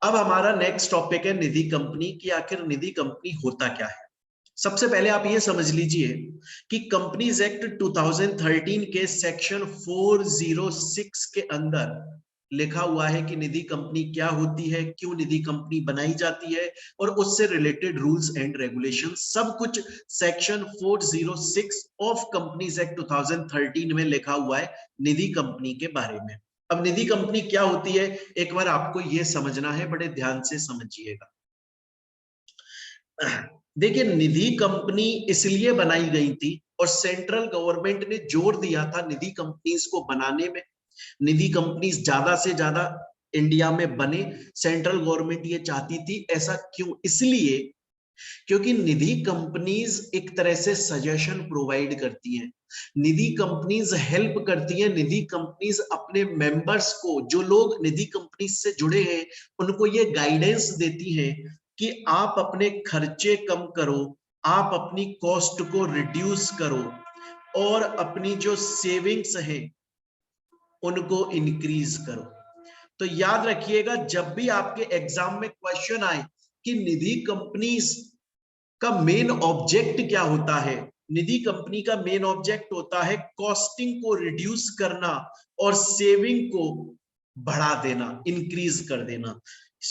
अब हमारा next topic है निधि कंपनी की। आखिर निधि कंपनी होता क्या है। सबसे पहले आप ये समझ लीजिए कि कंपनीज एक्ट 2013 के सेक्शन 406 के अंदर लिखा हुआ है कि निधि कंपनी क्या होती है, क्यों निधि कंपनी बनाई जाती है और उससे रिलेटेड रूल्स एंड रेगुलेशन, सब कुछ सेक्शन 406 ऑफ कंपनीज एक्ट 2013 में लिखा हुआ है निधि कंपनी के बारे में। अब निधि कंपनी क्या होती है, एक बार आपको यह समझना है, बड़े ध्यान से समझिएगा। देखिए, निधि कंपनी इसलिए बनाई गई थी और सेंट्रल गवर्नमेंट ने जोर दिया था निधि कंपनीज को बनाने में। निधि कंपनीज ज्यादा से ज्यादा इंडिया में बने, सेंट्रल गवर्नमेंट ये चाहती थी। ऐसा क्यों? इसलिए क्योंकि निधि कंपनीज एक तरह से सजेशन प्रोवाइड करती हैं, निधि कंपनीज हेल्प करती हैं, निधि कंपनीज अपने मेंबर्स को, जो लोग निधि कंपनीज से जुड़े हैं, उनको ये गाइडेंस देती हैं कि आप अपने खर्चे कम करो, आप अपनी कॉस्ट को रिड्यूस करो और अपनी जो सेविंग्स है उनको इंक्रीज करो। तो याद रखिएगा, जब भी आपके एग्जाम में क्वेश्चन आए कि निधि कंपनीज का मेन ऑब्जेक्ट क्या होता है, निधि कंपनी का मेन ऑब्जेक्ट होता है कॉस्टिंग को रिड्यूस करना और सेविंग को बढ़ा देना, इंक्रीज कर देना।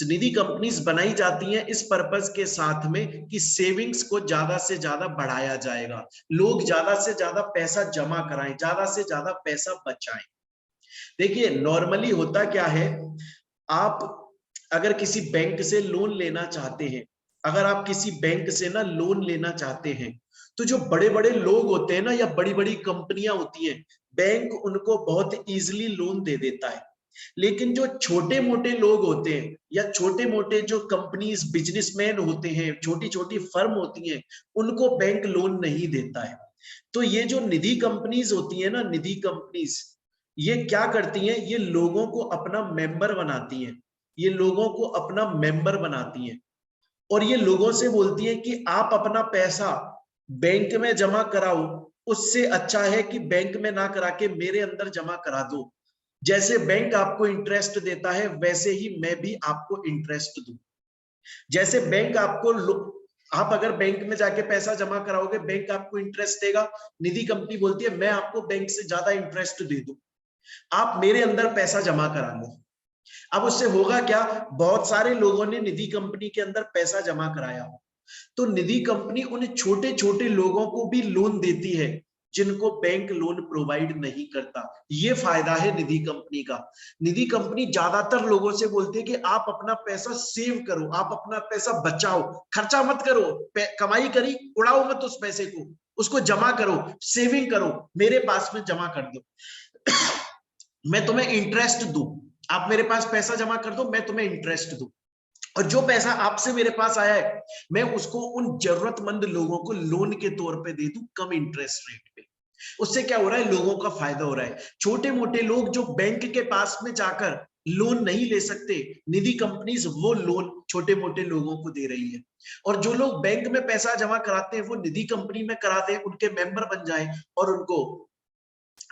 निधि कंपनीज बनाई जाती हैं इस पर्पस के साथ में कि सेविंग्स को ज्यादा से ज्यादा बढ़ाया जाएगा, लोग ज्यादा से ज्यादा पैसा जमा कराएं, ज्यादा से ज्यादा पैसा बचाएं। देखिए, नॉर्मली होता क्या है, आप अगर किसी बैंक से लोन लेना चाहते हैं, अगर आप किसी बैंक से ना लोन लेना चाहते हैं, तो जो बड़े बड़े लोग होते हैं ना, या बड़ी बड़ी कंपनियां होती हैं, बैंक उनको बहुत इजीली लोन दे देता है। लेकिन जो छोटे मोटे लोग होते हैं या छोटे मोटे जो कंपनीज, बिजनेसमैन होते हैं, छोटी छोटी फर्म होती हैं, उनको बैंक लोन नहीं देता है। तो ये जो निधि कंपनीज होती है ना, निधि कंपनीज ये क्या करती हैं, ये लोगों को अपना मेंबर बनाती हैं, ये लोगों को अपना मेंबर बनाती हैं और ये लोगों से बोलती है कि आप अपना पैसा बैंक में जमा कराओ, उससे अच्छा है कि बैंक में ना करा के मेरे अंदर जमा करा दो। जैसे बैंक आपको इंटरेस्ट देता है, वैसे ही मैं भी आपको इंटरेस्ट दूं। जैसे बैंक आपको, आप अगर बैंक में जाके पैसा जमा कराओगे, बैंक आपको इंटरेस्ट देगा, निधि कंपनी बोलती है मैं आपको बैंक से ज्यादा इंटरेस्ट दे दूं, आप मेरे अंदर पैसा जमा करा लो। अब उससे होगा क्या, बहुत सारे लोगों ने निधि कंपनी के अंदर पैसा जमा कराया, तो निधि कंपनी उन छोटे छोटे लोगों को भी लोन देती है जिनको बैंक लोन प्रोवाइड नहीं करता। ये फायदा है निधि कंपनी का। निधि कंपनी ज्यादातर लोगों से बोलती है कि आप अपना पैसा सेव करो, आप अपना पैसा बचाओ, खर्चा मत करो, कमाई करी उड़ाओ मत उस पैसे को, उसको जमा करो, सेविंग करो, मेरे पास में जमा कर दो, मैं तुम्हें इंटरेस्ट दूं, आप मेरे पास पैसा जमा कर दो, मैं तुम्हें इंटरेस्ट दूं, और जो पैसा आपसे मेरे पास आया है मैं उसको उन जरूरतमंद लोगों को लोन के तौर पे दे दूं, कम इंटरेस्ट रेट पे। उससे क्या हो रहा है, लोगों का फायदा हो रहा है। छोटे मोटे लोग जो बैंक के पास में जाकर लोन नहीं ले सकते, निधि कंपनीज वो लोन छोटे मोटे लोगों को दे रही है। और जो लोग बैंक में पैसा जमा कराते हैं वो निधि कंपनी में करा दे, उनके मेंबर बन जाए और उनको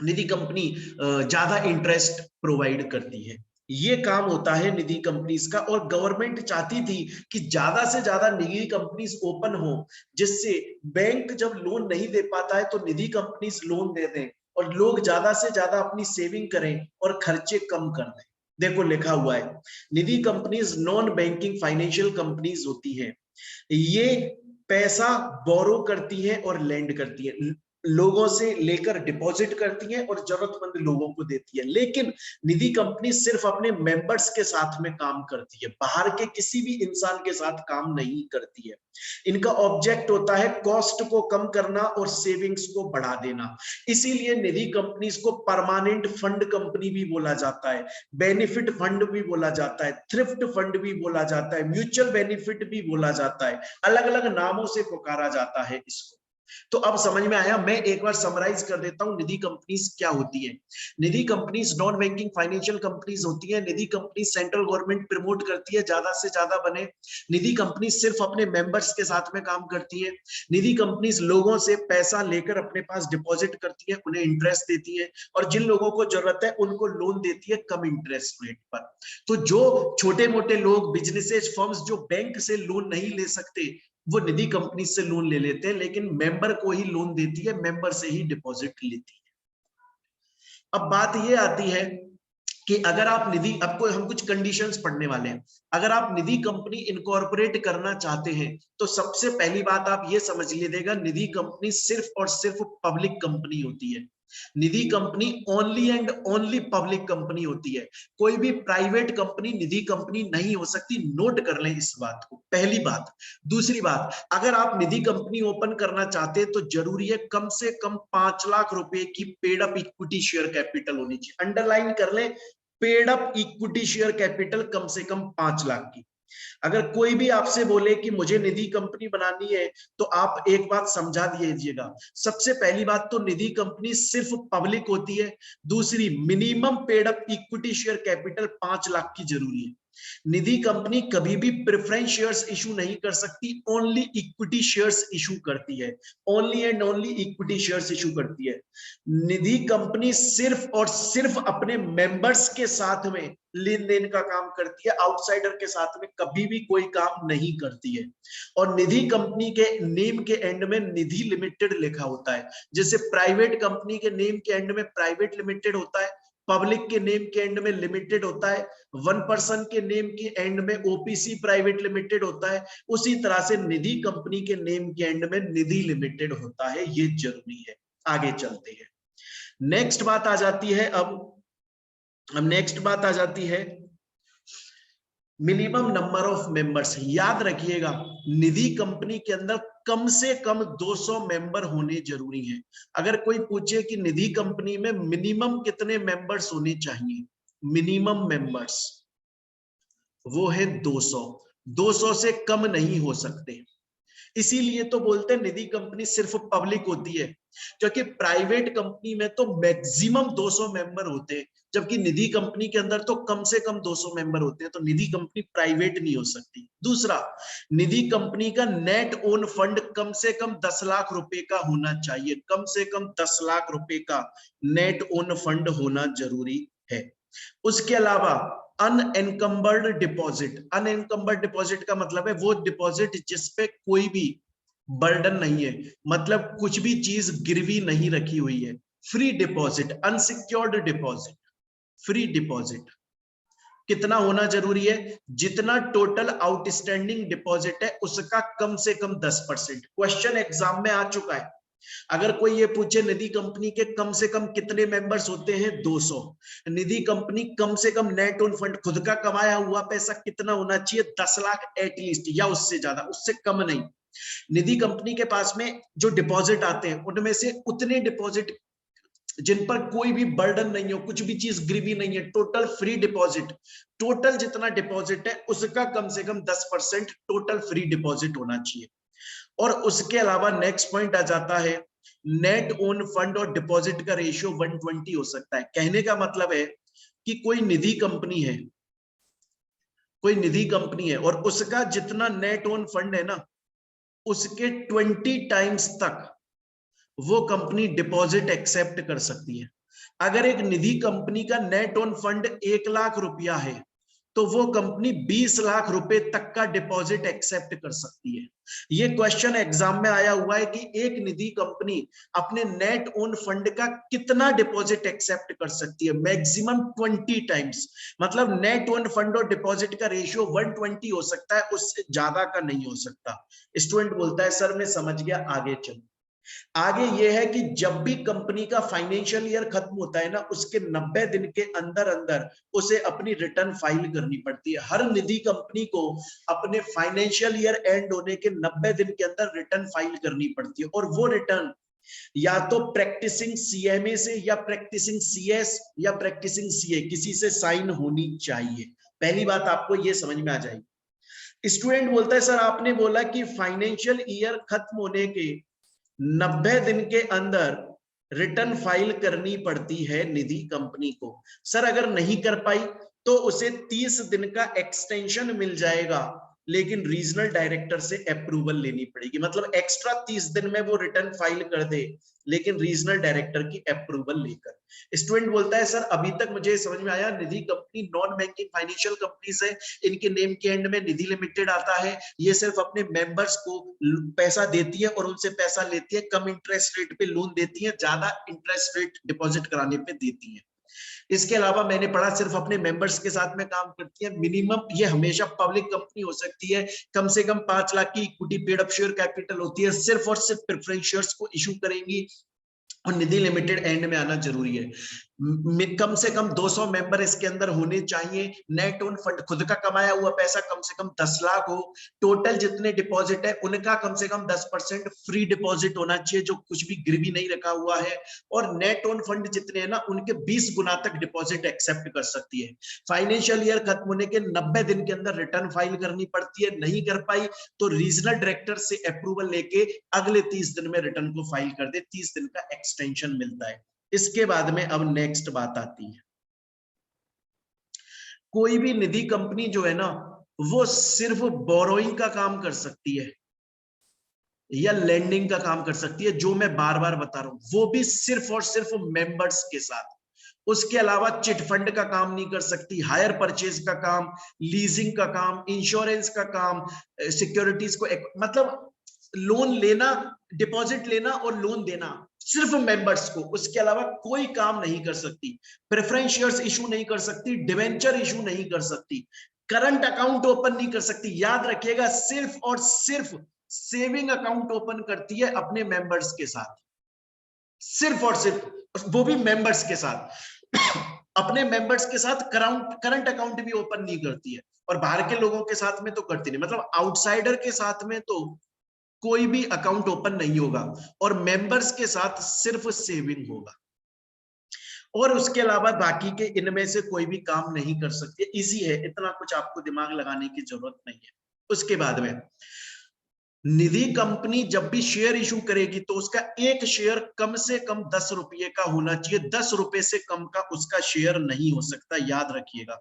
निधि कंपनी ज्यादा इंटरेस्ट प्रोवाइड करती है। ये काम होता है निधि कंपनीज का। और गवर्नमेंट चाहती थी कि ज्यादा से ज्यादा निधि कंपनीज ओपन हो, जिससे बैंक जब लोन नहीं दे पाता है तो निधि कंपनीज लोन दे दें और लोग ज्यादा से ज्यादा अपनी सेविंग करें और खर्चे कम कर दें। देखो लिखा हुआ है, Nidhi companies non banking financial companies होती है, ये पैसा बोरो करती है और लेंड करती है, लोगों से लेकर डिपॉजिट करती है और जरूरतमंद लोगों को देती है। लेकिन निधि कंपनी सिर्फ अपने मेंबर्स के साथ में काम करती है, बाहर के किसी भी इंसान के साथ काम नहीं करती है। इनका ऑब्जेक्ट होता है कॉस्ट को कम करना और सेविंग्स को बढ़ा देना। इसीलिए निधि कंपनीज को परमानेंट फंड कंपनी भी बोला जाता है, बेनिफिट फंड भी बोला जाता है, थ्रिफ्ट फंड भी बोला जाता है, म्यूचुअल बेनिफिट भी बोला जाता है, अलग अलग नामों से पुकारा जाता है इसको। तो अब समझ में आया। मैं एक बार समराइज कर देता हूं निधि कंपनीज क्या होती है। Nidhi companies non banking financial companies होती है। Nidhi company central government promote करती है ज्यादा से ज्यादा बने। निधि कंपनी सिर्फ अपने मेंबर्स के साथ में काम करती है। निधि कंपनीज लोगों से पैसा लेकर अपने पास डिपॉजिट करती है, उन्हें इंटरेस्ट देती है, और जिन लोगों को जरूरत है उनको लोन देती है कम इंटरेस्ट रेट पर। तो जो छोटे मोटे लोग, बिजनेसेस, फर्म्स जो बैंक से लोन नहीं ले सकते, वो निधि कंपनी से लोन ले लेते हैं, लेकिन मेंबर को ही लोन देती है, मेंबर से ही डिपॉजिट लेती है। अब बात ये आती है कि अगर आप निधि, आपको हम कुछ कंडीशंस पढ़ने वाले हैं। अगर आप निधि कंपनी इनकॉर्पोरेट करना चाहते हैं तो सबसे पहली बात आप ये समझ लीजिएगा, निधि कंपनी सिर्फ और सिर्फ पब्लिक कंपनी होती है। Nidhi company only and only public company होती है। कोई भी प्राइवेट कंपनी निधि कंपनी नहीं हो सकती। नोट कर लें इस बात को, पहली बात। दूसरी बात, अगर आप निधि कंपनी ओपन करना चाहते हैं तो जरूरी है कम से कम 5 लाख रुपए की paid up equity share capital होनी चाहिए। अंडरलाइन कर लें, paid up equity share capital कम से कम 5 लाख की। अगर कोई भी आपसे बोले कि मुझे निधि कंपनी बनानी है तो आप एक बात समझा दीजिएगा। सबसे पहली बात तो निधि कंपनी सिर्फ पब्लिक होती है। दूसरी, minimum paid up equity share capital 5 lakh की जरूरी है। निधि कंपनी कभी भी प्रेफरेंस शेयर्स इशू नहीं कर सकती, ओनली इक्विटी शेयर्स इशू करती है। Only and only equity shares issue करती है। निधि कंपनी सिर्फ और सिर्फ अपने मेंबर्स के साथ में लेन देन का काम करती है, आउटसाइडर के साथ में कभी भी कोई काम नहीं करती है। और निधि कंपनी के नेम के एंड में निधि लिमिटेड लिखा होता है। जैसे प्राइवेट कंपनी के नेम के एंड में प्राइवेट लिमिटेड होता है, पब्लिक के नेम के एंड में लिमिटेड होता है, वन पर्सन के नेम के एंड में ओपीसी प्राइवेट लिमिटेड होता है, उसी तरह से निधि कंपनी के नेम के एंड में निधि लिमिटेड होता है। ये जरूरी है। आगे चलते हैं। नेक्स्ट बात आ जाती है अब नेक्स्ट बात आ जाती है मिनिमम नंबर ऑफ मेंबर्स। याद रखिएगा, निधि कंपनी के अंदर कम से कम 200 मेंबर होने जरूरी हैं। अगर कोई पूछे कि निधि कंपनी में मिनिमम कितने मेंबर्स होने चाहिए, मिनिमम मेंबर्स वो है 200। 200 से कम नहीं हो सकते। इसीलिए तो बोलते हैं निधि कंपनी सिर्फ पब्लिक होती है, क्योंकि प्राइवेट कंपनी में तो मैक्सिमम 200 मेंबर होते हैं, जबकि निधि कंपनी के अंदर तो कम से कम 200 मेंबर होते हैं। तो निधि कंपनी प्राइवेट नहीं हो सकती। दूसरा, निधि कंपनी का नेट ओन फंड कम से कम 10 लाख रुपए का होना चाहिए। कम से कम 10 लाख रुपए का नेट ओन फंड होना जरूरी है। उसके अलावा अनएनकम्बर्ड डिपॉजिट। अनएनकम्बर्ड डिपॉजिट का मतलब है वो डिपॉजिट जिसपे कोई भी बर्डन नहीं है, मतलब कुछ भी चीज गिरवी नहीं रखी हुई है। Free deposit, unsecured deposit, free deposit कितना होना जरूरी है? जितना टोटल आउटस्टैंडिंग डिपॉजिट है उसका कम से कम 10%। क्वेश्चन एग्जाम में आ चुका है। अगर कोई ये पूछे निधि कंपनी के कम से कम कितने मेंबर्स होते हैं, 200। निधि कंपनी कम से कम नेट ओन फंड, खुद का कमाया हुआ पैसा कितना होना चाहिए, 10 लाख एटलीस्ट, या उससे ज्यादा, उससे कम नहीं। निधि कंपनी के पास में जो डिपॉजिट आते हैं उनमें से उतने डिपॉजिट जिन पर कोई भी बर्डन नहीं हो, कुछ भी चीज गिरवी नहीं है, टोटल फ्री डिपॉजिट, टोटल जितना डिपॉजिट है उसका कम से कम 10% टोटल फ्री डिपॉजिट होना चाहिए। और उसके अलावा नेक्स्ट पॉइंट आ जाता है नेट ओन फंड और डिपॉजिट का रेशियो 120 हो सकता है। कहने का मतलब है कि कोई निधि कंपनी है, कोई निधि कंपनी है और उसका जितना नेट ओन फंड है ना, उसके 20 टाइम्स तक वो कंपनी डिपॉजिट एक्सेप्ट कर सकती है। अगर एक निधि कंपनी का नेट ओन फंड 1 लाख रुपया है तो वो कंपनी 20 लाख रुपए तक का डिपॉजिट एक्सेप्ट कर सकती है। ये क्वेश्चन एग्जाम में आया हुआ है कि एक निधि कंपनी अपने नेट ओन फंड का कितना डिपॉजिट एक्सेप्ट कर सकती है। मैक्सिमम 20 टाइम्स, मतलब नेट ओन फंड और डिपॉजिट का रेशियो 120 हो सकता है, उससे ज्यादा का नहीं हो सकता। स्टूडेंट बोलता है सर मैं समझ गया, आगे चलो। आगे यह है कि जब भी कंपनी का फाइनेंशियल ईयर खत्म होता है ना, उसके 90 दिन के अंदर अंदर उसे अपनी रिटर्न फाइल करनी पड़ती है। हर निधि कंपनी को अपने फाइनेंशियल ईयर एंड होने के 90 दिन के अंदर रिटर्न फाइल करनी पड़ती है, और वो रिटर्न या तो प्रैक्टिसिंग सीएमए से या प्रैक्टिसिंग सीएस या प्रैक्टिसिंग सीए किसी से साइन होनी चाहिए। पहली बात आपको ये समझ में आ जाएगी। स्टूडेंट बोलता है सर आपने बोला कि फाइनेंशियल ईयर खत्म होने के 90 दिन के अंदर रिटर्न फाइल करनी पड़ती है निधि कंपनी को। सर अगर नहीं कर पाई तो उसे 30 दिन का एक्सटेंशन मिल जाएगा, लेकिन रीजनल डायरेक्टर से अप्रूवल लेनी पड़ेगी। मतलब एक्स्ट्रा 30 दिन में वो रिटर्न फाइल कर दे, लेकिन रीजनल डायरेक्टर की अप्रूवल लेकर। स्टूडेंट बोलता है सर अभी तक मुझे समझ में आया Nidhi company non banking financial companies है, इनके नेम के एंड में निधि लिमिटेड आता है, ये सिर्फ अपने मेंबर्स को पैसा देती है और उनसे पैसा लेती है, कम इंटरेस्ट रेट पे लोन देती है, ज्यादा इंटरेस्ट रेट डिपॉजिट कराने पे देती है। इसके अलावा मैंने पढ़ा सिर्फ अपने मेंबर्स के साथ में काम करती है, मिनिमम ये हमेशा पब्लिक कंपनी हो सकती है, कम से कम 5 लाख की equity paid up share capital होती है, सिर्फ और सिर्फ प्रेफरेंस शेयर्स को इशू करेंगी, और निधि लिमिटेड एंड में आना जरूरी है। कम से कम 200 मेंबर इसके अंदर होने चाहिए। नेट ओन फंड खुद का कमाया हुआ पैसा कम से कम 10 लाख हो। टोटल जितने डिपॉजिट है उनका कम से कम 10% फ्री डिपॉजिट होना चाहिए, जो कुछ भी गिरवी नहीं रखा हुआ है। और नेट ओन फंड जितने हैं ना उनके 20 गुना तक डिपॉजिट एक्सेप्ट कर सकती है। फाइनेंशियल ईयर खत्म होने के 90 दिन के अंदर रिटर्न फाइल करनी पड़ती है, नहीं कर पाई तो रीजनल डायरेक्टर से अप्रूवल लेके अगले 30 दिन में रिटर्न को फाइल कर दे, 30 दिन का एक्सटेंशन मिलता है। इसके बाद में अब नेक्स्ट बात आती है, कोई भी निधि कंपनी जो है ना वो सिर्फ बोरोइंग का काम कर सकती है या लेंडिंग का काम कर सकती है, जो मैं बार बार बता रहा हूं, वो भी सिर्फ और सिर्फ मेंबर्स के साथ। उसके अलावा चिट फंड का काम नहीं कर सकती, हायर परचेज का काम, लीजिंग का काम, इंश्योरेंस का काम, सिक्योरिटीज को मतलब लोन लेना, डिपॉजिट लेना और लोन देना सिर्फ मेंबर्स को, उसके अलावा कोई काम नहीं कर सकती। प्रेफरेंस शेयर्स इशू नहीं कर सकती, डिवेंचर इशू नहीं कर सकती, करंट अकाउंट ओपन नहीं कर सकती। याद रखिएगा सिर्फ और सिर्फ सेविंग अकाउंट ओपन करती है अपने मेंबर्स के साथ, सिर्फ और सिर्फ, वो भी मेंबर्स के साथ। अपने मेंबर्स के साथ करंट अकाउंट भी ओपन नहीं करती है, और बाहर के लोगों के साथ में तो करती नहीं, मतलब आउटसाइडर के साथ में तो कोई भी अकाउंट ओपन नहीं होगा, और मेंबर्स के साथ सिर्फ सेविंग होगा, और उसके अलावा बाकी के इनमें से कोई भी काम नहीं कर सकती। इजी है, इतना कुछ आपको दिमाग लगाने की जरूरत नहीं है। उसके बाद में निधि कंपनी जब भी शेयर इशू करेगी तो उसका एक शेयर कम से कम 10 रुपये का होना चाहिए, 10 रुपए से कम का उसका शेयर नहीं हो सकता, याद रखिएगा।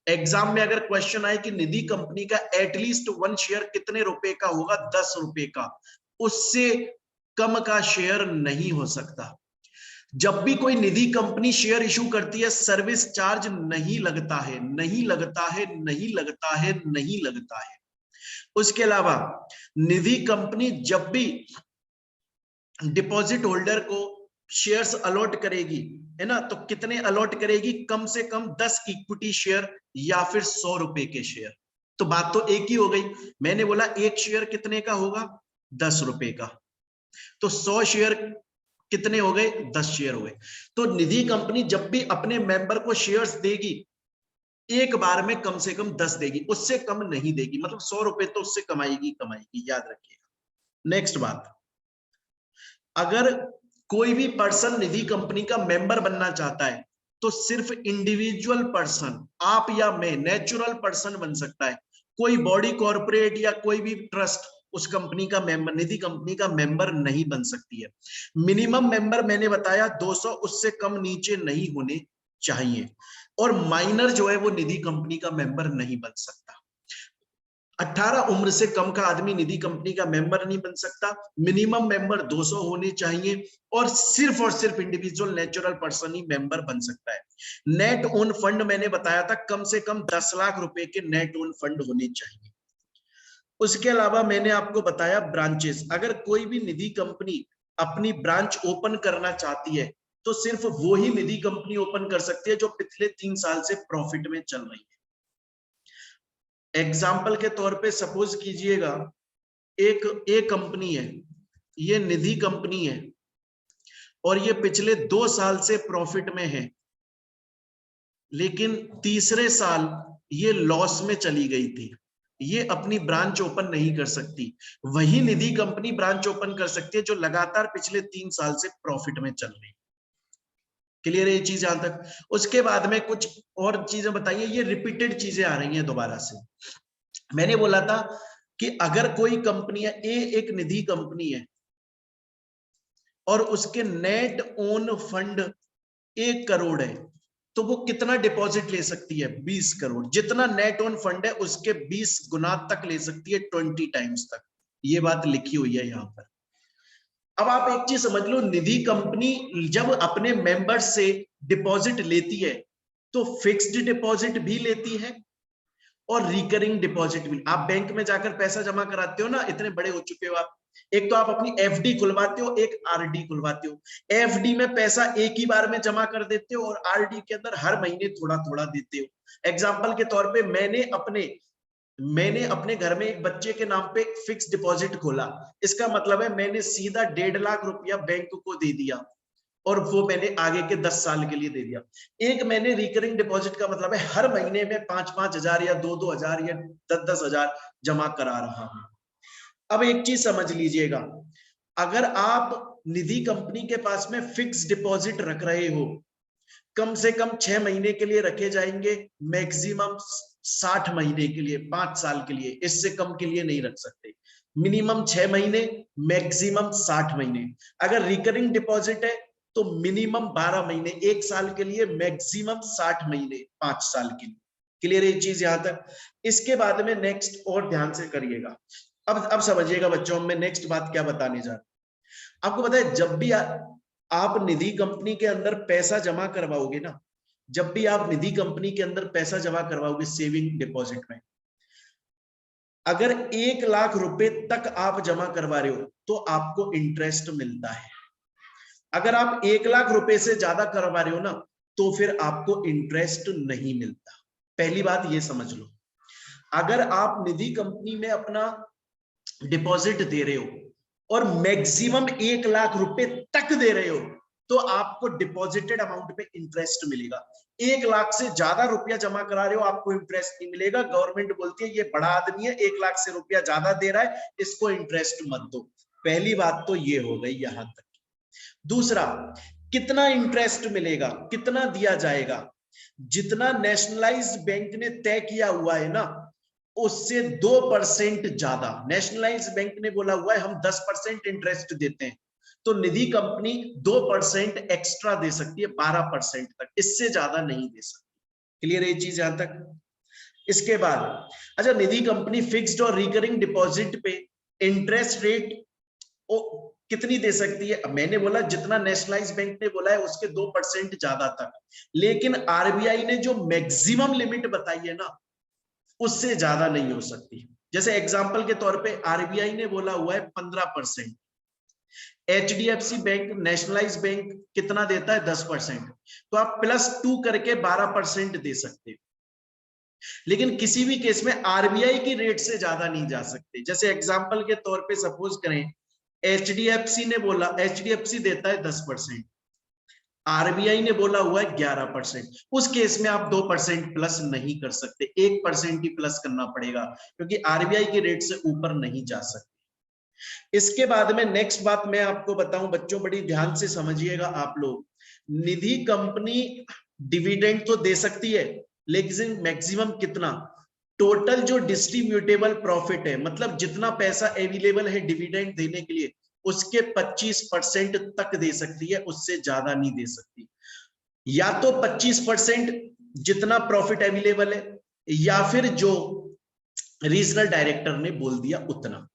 एग्जाम में अगर क्वेश्चन आए कि निधि कंपनी का एटलीस्ट 1 शेयर कितने रुपए का होगा, 10 रुपए का, उससे कम का शेयर नहीं हो सकता। जब भी कोई निधि कंपनी शेयर इशू करती है सर्विस चार्ज नहीं लगता है, नहीं लगता है, नहीं लगता है, नहीं लगता है। उसके अलावा निधि कंपनी जब भी डिपॉजिट होल्डर को शेयर्स अलॉट करेगी, है ना, तो कितने अलॉट करेगी, कम से कम 10 इक्विटी शेयर या फिर 100 रुपए के शेयर। तो बात तो एक ही हो गई, मैंने बोला एक शेयर कितने का होगा, 10 रुपए का, तो 100 शेयर कितने हो गए, 10 शेयर हो गए। तो निधि कंपनी जब भी अपने मेंबर को शेयर्स देगी एक बार में कम से कम 10 देगी, उससे कम नहीं देगी, मतलब 100 रुपए तो उससे कमाएगी कमाएगी, याद रखिएगा। नेक्स्ट बात, अगर कोई भी पर्सन निधि कंपनी का मेंबर बनना चाहता है तो सिर्फ इंडिविजुअल पर्सन, आप या मैं, नेचुरल पर्सन बन सकता है, कोई बॉडी कॉर्पोरेट या कोई भी ट्रस्ट उस कंपनी का मेंबर, निधि कंपनी का मेंबर नहीं बन सकती है। मिनिमम मेंबर मैंने बताया 200, उससे कम नीचे नहीं होने चाहिए, और माइनर जो है वो निधि कंपनी का मेंबर नहीं बन सकता। 18 उम्र से कम का आदमी निधि कंपनी का मेंबर नहीं बन सकता, मिनिमम मेंबर 200 होने चाहिए, और सिर्फ इंडिविजुअल नेचुरल पर्सन ही मेंबर बन सकता है। नेट ओन फंड मैंने बताया था कम से कम 10 लाख रुपए के नेट ओन फंड होने चाहिए। उसके अलावा मैंने आपको बताया ब्रांचेस, अगर कोई भी निधि कंपनी अपनी ब्रांच ओपन करना चाहती है तो सिर्फ वो ही निधि कंपनी ओपन कर सकती है जो पिछले 3 साल से प्रॉफिट में चल रही है। एग्जाम्पल के तौर पे सपोज कीजिएगा एक कंपनी है, ये निधि कंपनी है, और ये पिछले 2 साल से प्रॉफिट में है, लेकिन तीसरे साल ये लॉस में चली गई थी, ये अपनी ब्रांच ओपन नहीं कर सकती। वही निधि कंपनी ब्रांच ओपन कर सकती है जो लगातार पिछले 3 साल से प्रॉफिट में चल रही। क्लियर है ये चीज यहां तक? उसके बाद में कुछ और चीजें बताइए, ये रिपीटेड चीजें आ रही हैं दोबारा से। मैंने बोला था कि अगर कोई कंपनी है, एक निधि कंपनी है, और उसके नेट ओन फंड 1 करोड़ है, तो वो कितना डिपॉजिट ले सकती है? 20 करोड़। जितना नेट ओन फंड है उसके 20 गुना तक ले सकती है, 20 टाइम्स तक। ये बात लिखी हुई है यहां पर। अब आप एक चीज समझ लो, निधि कंपनी जब अपने मेंबर से डिपॉजिट लेती है तो फिक्स्ड डिपॉजिट भी लेती है और रिकरिंग डिपॉजिट भी। आप बैंक में जाकर पैसा जमा कराते हो ना, इतने बड़े हो चुके हो आप, एक तो आप अपनी एफडी खुलवाते हो, एक आरडी खुलवाते हो। एफडी में पैसा एक ही बार में जमा कर देते हो और आरडी के अंदर हर महीने थोड़ा थोड़ा देते हो। एग्जाम्पल के तौर पे मैंने अपने घर में एक बच्चे के नाम पे फिक्स डिपॉजिट खोला। इसका मतलब है मैंने सीधा 1.5 लाख रुपया बैंक को दे दिया और वो मैंने आगे के 10 साल के लिए दे दिया। एक मैंने रिकरिंग डिपॉजिट का मतलब है हर महीने में 5-5 हजार या 2-2 हजार या 10-10 हजार जमा करा रहा हूं। अब एक चीज समझ लीजिएगा, अगर आप निधि कंपनी के पास में फिक्स डिपॉजिट रख रहे हो, कम से कम 6 महीने के लिए रखे जाएंगे, मैक्सिमम 60 महीने के लिए, 5 साल के लिए, इससे कम के लिए नहीं रख सकते। मिनिमम 6 महीने, मैक्सिमम 60 महीने। अगर रिकरिंग डिपॉजिट है तो मिनिमम 12 महीने, 1 साल के लिए, मैक्सिमम 60 महीने, 5 साल के लिए। क्लियर है ये चीज यहां तक? इसके बाद में नेक्स्ट और ध्यान से करिएगा। अब समझिएगा बच्चों, मैं नेक्स्ट बात क्या बताने जा रहा हूं। आपको पता है, जब भी आप निधि कंपनी के अंदर पैसा जमा करवाओगे ना, जब भी आप निधि कंपनी के अंदर पैसा जमा करवाओगे सेविंग डिपॉजिट में, अगर 1 लाख रुपए तक आप जमा करवा रहे हो तो आपको इंटरेस्ट मिलता है। अगर आप 1 लाख रुपए से ज्यादा करवा रहे हो ना, तो फिर आपको इंटरेस्ट नहीं मिलता। पहली बात ये समझ लो, अगर आप निधि कंपनी में अपना डिपॉजिट दे रहे हो और मैक्सिमम 1 लाख रुपए तक दे रहे हो, तो आपको डिपॉजिटेड अमाउंट पे इंटरेस्ट मिलेगा। 1 लाख से ज्यादा रुपया जमा करा रहे हो, आपको इंटरेस्ट नहीं मिलेगा। गवर्नमेंट बोलती है ये बड़ा आदमी है, 1 लाख से रुपया ज्यादा दे रहा है, इसको इंटरेस्ट मत दो। पहली बात तो ये हो गई यहां तक। दूसरा, कितना इंटरेस्ट मिलेगा, कितना दिया जाएगा? जितना नेशनलाइज्ड बैंक ने तय किया हुआ है ना, उससे 2% ज्यादा। नेशनलाइज्ड बैंक ने बोला हुआ है हम 10% इंटरेस्ट देते हैं, तो निधि कंपनी 2% एक्स्ट्रा दे सकती है, 12% तक, इससे ज्यादा नहीं दे सकती। क्लियर है ये चीज यहां तक? इसके बाद, अच्छा, निधि कंपनी फिक्स्ड और रिकरिंग डिपॉजिट पे इंटरेस्ट रेट कितनी दे सकती है? अब मैंने बोला जितना नेशनलाइज्ड बैंक ने बोला है उसके 2% ज्यादा तक, लेकिन आरबीआई ने जो मैक्सिमम लिमिट बताई है ना, उससे ज्यादा नहीं हो सकती। जैसे एग्जांपल के तौर पे आरबीआई ने बोला हुआ है 15%, एचडीएफसी बैंक, नेशनलाइज्ड बैंक कितना देता है? 10%, तो आप +2 करके 12% दे सकते हो। लेकिन किसी भी केस में आरबीआई की रेट से ज्यादा नहीं जा सकते। जैसे एग्जांपल के तौर पे सपोज करें, एचडीएफसी ने बोला, एचडीएफसी देता है 10%, आरबीआई ने बोला हुआ है 11%, उस केस में आप 2% प्लस नहीं कर सकते, 1% ही प्लस करना पड़ेगा, क्योंकि आरबीआई की रेट से ऊपर नहीं जा सकते। इसके बाद में नेक्स्ट बात मैं आपको बताऊं बच्चों, बड़ी ध्यान से समझिएगा आप लोग। निधि कंपनी डिविडेंड तो दे सकती है, लेकिन मैक्सिमम कितना? टोटल जो डिस्ट्रीब्यूटेबल प्रॉफिट है, मतलब जितना पैसा अवेलेबल है डिविडेंड देने के लिए, उसके 25% तक दे सकती है, उससे ज्यादा नहीं दे सकती। या तो 25% जितना प्रॉफिट अवेलेबल है, या फिर जो रीजनल डायरेक्टर ने बोल दिया उतना।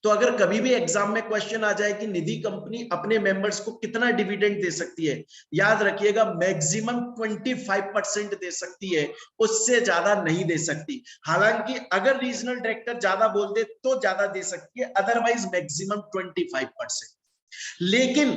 तो अगर कभी भी एग्जाम में क्वेश्चन आ जाए कि निधि कंपनी अपने मेंबर्स को कितना डिविडेंड दे सकती है, याद रखिएगा मैक्सिमम 25% दे सकती है, उससे ज्यादा नहीं दे सकती। हालांकि अगर रीजनल डायरेक्टर ज्यादा बोल दे तो ज्यादा दे सकती है, अदरवाइज मैक्सिमम 25%। लेकिन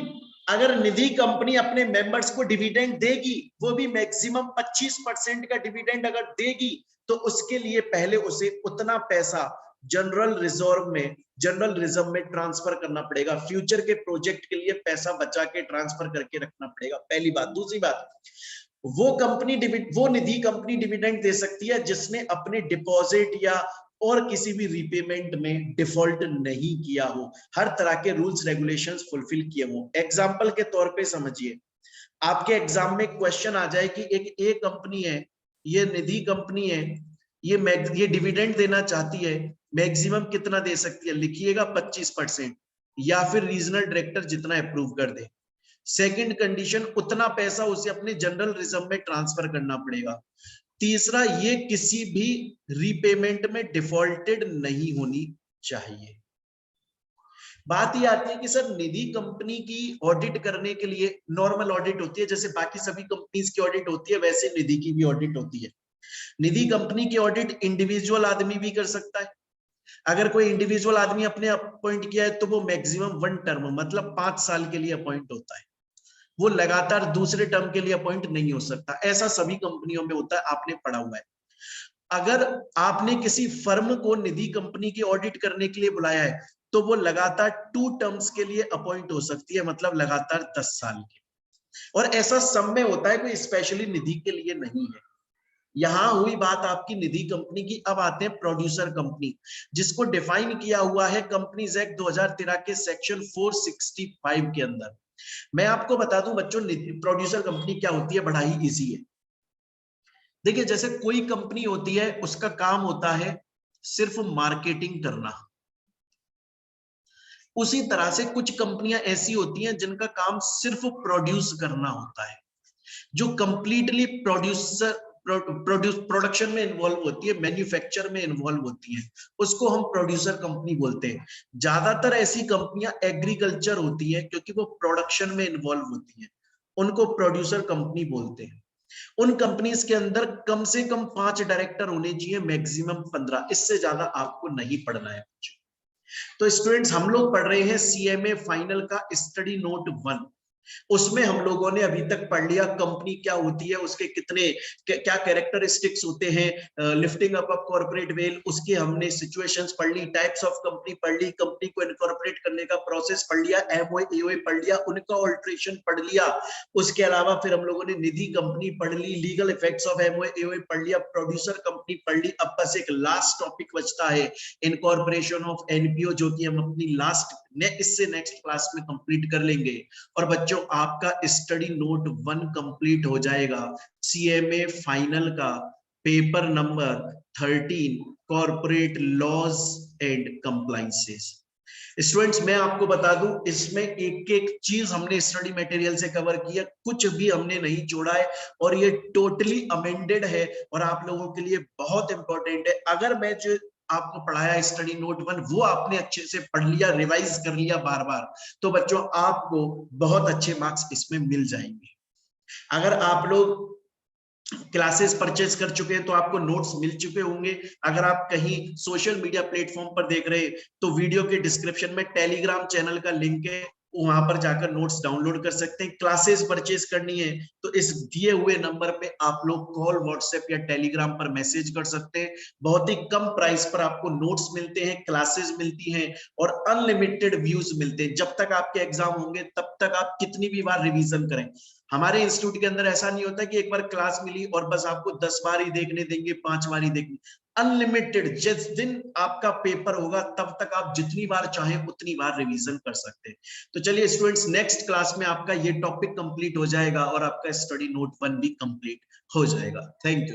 अगर निधि कंपनी अपने मेंबर्स को डिविडेंड देगी, वो भी मैक्सिमम 25% का डिविडेंड अगर देगी, तो उसके लिए पहले उसे उतना पैसा जनरल रिजर्व में ट्रांसफर करना पड़ेगा। फ्यूचर के प्रोजेक्ट के लिए पैसा बचा के ट्रांसफर करके रखना पड़ेगा, पहली बात। दूसरी बात, वो निधि कंपनी डिविडेंड दे सकती है जिसने अपने डिपॉजिट या और किसी भी रीपेमेंट में डिफॉल्ट नहीं किया हो, हर तरह के रूल्स रेगुलेशंस फुलफिल किए हो। एग्जांपल के तौर पे समझिए, आपके एग्जाम में क्वेश्चन आ जाए कि एक ए कंपनी है, ये निधि कंपनी है, ये डिविडेंड देना चाहती है, मैक्सिमम कितना दे सकती है? लिखिएगा 25%। या फिर रीजनल डायरेक्टर जितना अप्रूव कर दे। सेकंड कंडीशन, उतना पैसा उसे अपने जनरल रिजर्व में ट्रांसफर करना पड़ेगा। तीसरा, ये किसी भी रीपेमेंट में डिफॉल्टेड नहीं होनी चाहिए। बात ये आती है कि सर निधि कंपनी की ऑडिट करने के लिए नॉर्मल ऑडिट होती है, जैसे बाकी सभी कंपनीज की ऑडिट होती है वैसे निधि की भी ऑडिट होती है। निधि कंपनी की ऑडिट इंडिविजुअल आदमी भी कर सकता है। अगर कोई इंडिविजुअल आदमी अपने अपॉइंट किया है तो वो मैक्सिमम 1 टर्म मतलब 5 साल के लिए अपॉइंट होता है, वो लगातार दूसरे टर्म के लिए अपॉइंट नहीं हो सकता। ऐसा सभी कंपनियों में होता है, आपने पढ़ा हुआ है। अगर आपने किसी फर्म को निधि कंपनी की ऑडिट करने के लिए बुलाया है तो वो लगातार 2 टर्म्स के लिए अपॉइंट हो सकती है, मतलब लगातार 10 साल के। और ऐसा सब में होता है, कोई स्पेशली निधि के लिए नहीं है। यहां हुई बात आपकी निधि कंपनी की। अब आते हैं प्रोड्यूसर कंपनी, जिसको डिफाइन किया हुआ है कंपनीज एक्ट 2013 के सेक्शन 465 के अंदर। मैं आपको बता दूं बच्चों, प्रोड्यूसर कंपनी क्या होती है, बड़ा ही इजी है। देखिए, जैसे कोई कंपनी होती है उसका काम होता है सिर्फ मार्केटिंग करना, उसी तरह से कुछ कंपनियां ऐसी होती हैं जिनका काम सिर्फ प्रोड्यूस करना होता है, जो कंप्लीटली प्रोडक्शन में इन्वॉल्व होती है, मैन्युफैक्चर में इन्वॉल्व होती है, उसको हम प्रोड्यूसर कंपनी बोलते हैं। ज्यादातर ऐसी कंपनियां एग्रीकल्चर होती है क्योंकि वो प्रोडक्शन में इन्वॉल्व होती है, उनको प्रोड्यूसर कंपनी बोलते हैं। उन कंपनीज के अंदर कम से कम 5 डायरेक्टर होने चाहिए, मैक्सिमम 15, इससे ज्यादा आपको नहीं पढ़ना है। तो स्टूडेंट्स, हम लोग पढ़ रहे हैं सीएमए फाइनल का स्टडी नोट 1। उसमें हम लोगों ने अभी तक पढ़ लिया कंपनी क्या होती है, उसके कितने क्या कैरेक्टरिस्टिक्स होते हैं, लिफ्टिंग अप कॉर्पोरेट वेल, उसके हमने सिचुएशंस पढ़ ली, टाइप्स ऑफ कंपनी पढ़ ली, कंपनी को इनकॉर्पोरेट करने का प्रोसेस पढ़ लिया, एमओए एओए पढ़ लिया, उनका ऑल्ट्रेशन पढ़ लिया। उसके अलावा फिर हम लोगों ने निधि कंपनी पढ़ ली, legal effects of MOA AOA पढ़ लिया, प्रोड्यूसर कंपनी पढ़ ली। अब बस एक लास्ट टॉपिक बचता है, इनकॉर्पोरेशन ऑफ एनपीओ, जो कि हम अपनी लास्ट इससे नेक्स्ट क्लास में कंप्लीट कर लेंगे। और बच्चों, आपका स्टडी नोट 1 कंप्लीट हो जाएगा सीएमए फाइनल का paper number 13, corporate laws and compliances. Students, मैं आपको बता दूं, इसमें एक एक चीज हमने स्टडी मटेरियल से कवर किया, कुछ भी हमने नहीं छोड़ा है, और ये टोटली अमेंडेड है और आप लोगों के लिए बहुत इंपॉर्टेंट है। अगर मैं जो आपको पढ़ाया स्टडी नोट 1 वो आपने अच्छे से पढ़ लिया, रिवाइज कर लिया बार बार, तो बच्चों आपको बहुत अच्छे मार्क्स इसमें मिल जाएंगे। अगर आप लोग क्लासेस परचेज कर चुके हैं तो आपको नोट्स मिल चुके होंगे। अगर आप कहीं सोशल मीडिया प्लेटफॉर्म पर देख रहे हैं तो वीडियो के डिस्क्रिप्शन में टेलीग्राम चैनल का लिंक है, वहां पर जाकर नोट्स डाउनलोड कर सकते हैं। क्लासेस परचेज करनी है तो इस दिए हुए नंबर पे आप लोग कॉल, व्हाट्सएप या टेलीग्राम पर मैसेज कर सकते हैं। बहुत ही कम प्राइस पर आपको नोट्स मिलते हैं, क्लासेस मिलती हैं और अनलिमिटेड व्यूज मिलते हैं। जब तक आपके एग्जाम होंगे तब तक आप कितनी भी बार रिवीजन करें। हमारे इंस्टीट्यूट के अंदर ऐसा नहीं होता कि एक बार क्लास मिली और बस आपको 10 बार ही देखने देंगे, 5 बार ही देखने। अनलिमिटेड, जिस दिन आपका पेपर होगा तब तक आप जितनी बार चाहें उतनी बार रिवीजन कर सकते हैं। तो चलिए स्टूडेंट्स, नेक्स्ट क्लास में आपका ये टॉपिक कंप्लीट हो जाएगा और आपका स्टडी नोट 1 भी कंप्लीट हो जाएगा। Thank you.